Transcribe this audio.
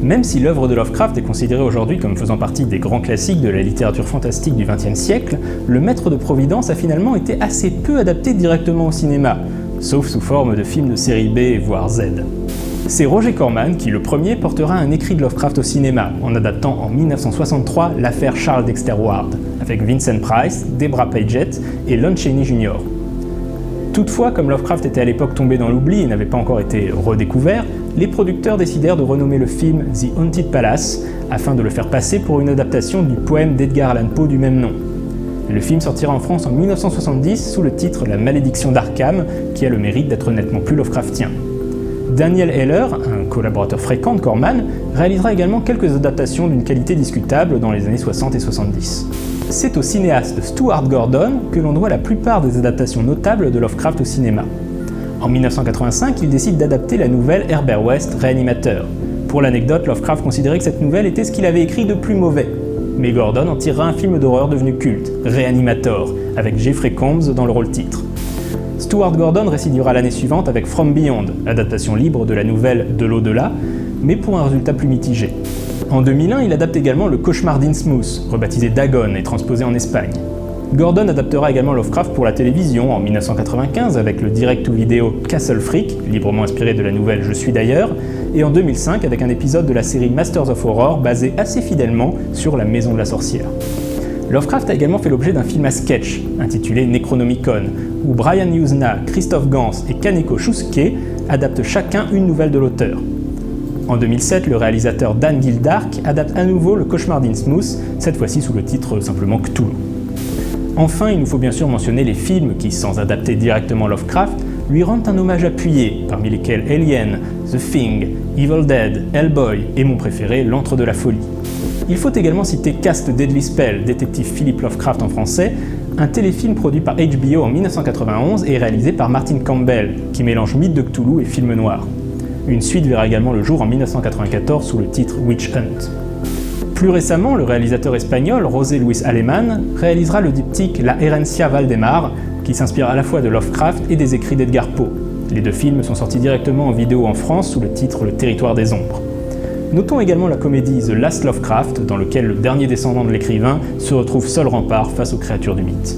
Même si l'œuvre de Lovecraft est considérée aujourd'hui comme faisant partie des grands classiques de la littérature fantastique du XXe siècle, le Maître de Providence a finalement été assez peu adapté directement au cinéma, sauf sous forme de films de série B, voire Z. C'est Roger Corman qui, le premier, portera un écrit de Lovecraft au cinéma, en adaptant en 1963 l'affaire Charles Dexter Ward, avec Vincent Price, Debra Paget et Lon Chaney Jr. Toutefois, comme Lovecraft était à l'époque tombé dans l'oubli et n'avait pas encore été redécouvert, les producteurs décidèrent de renommer le film The Haunted Palace, afin de le faire passer pour une adaptation du poème d'Edgar Allan Poe du même nom. Le film sortira en France en 1970 sous le titre La Malédiction d'Arkham, qui a le mérite d'être nettement plus Lovecraftien. Daniel Heller, un collaborateur fréquent de Corman, réalisera également quelques adaptations d'une qualité discutable dans les années 60 et 70. C'est au cinéaste Stuart Gordon que l'on doit la plupart des adaptations notables de Lovecraft au cinéma. En 1985, il décide d'adapter la nouvelle Herbert West Réanimateur. Pour l'anecdote, Lovecraft considérait que cette nouvelle était ce qu'il avait écrit de plus mauvais. Mais Gordon en tirera un film d'horreur devenu culte, Reanimator, avec Jeffrey Combs dans le rôle titre. Stuart Gordon récidivera l'année suivante avec From Beyond, adaptation libre de la nouvelle De l'au-delà, mais pour un résultat plus mitigé. En 2001, il adapte également Le Cauchemar d'Innsmouth, rebaptisé Dagon et transposé en Espagne. Gordon adaptera également Lovecraft pour la télévision en 1995 avec le direct-to-vidéo Castle Freak, librement inspiré de la nouvelle Je suis d'ailleurs, et en 2005 avec un épisode de la série Masters of Horror basé assez fidèlement sur la Maison de la Sorcière. Lovecraft a également fait l'objet d'un film à sketch, intitulé Necronomicon, où Brian Yuzna, Christophe Gans et Kaneko Shusuke adaptent chacun une nouvelle de l'auteur. En 2007, le réalisateur Dan Gildark adapte à nouveau Le Cauchemar d'Innsmouth, cette fois-ci sous le titre simplement Cthulhu. Enfin, il nous faut bien sûr mentionner les films qui, sans adapter directement Lovecraft, lui rendent un hommage appuyé, parmi lesquels Alien, The Thing, Evil Dead, Hellboy et mon préféré, L'Antre de la Folie. Il faut également citer Cast Deadly Spell, détective Philip Lovecraft en français, un téléfilm produit par HBO en 1991 et réalisé par Martin Campbell, qui mélange mythe de Cthulhu et film noir. Une suite verra également le jour en 1994 sous le titre Witch Hunt. Plus récemment, le réalisateur espagnol José Luis Alemán réalisera le diptyque La Herencia Valdemar, qui s'inspire à la fois de Lovecraft et des écrits d'Edgar Poe. Les deux films sont sortis directement en vidéo en France sous le titre Le Territoire des Ombres. Notons également la comédie The Last Lovecraft, dans laquelle le dernier descendant de l'écrivain se retrouve seul rempart face aux créatures du mythe.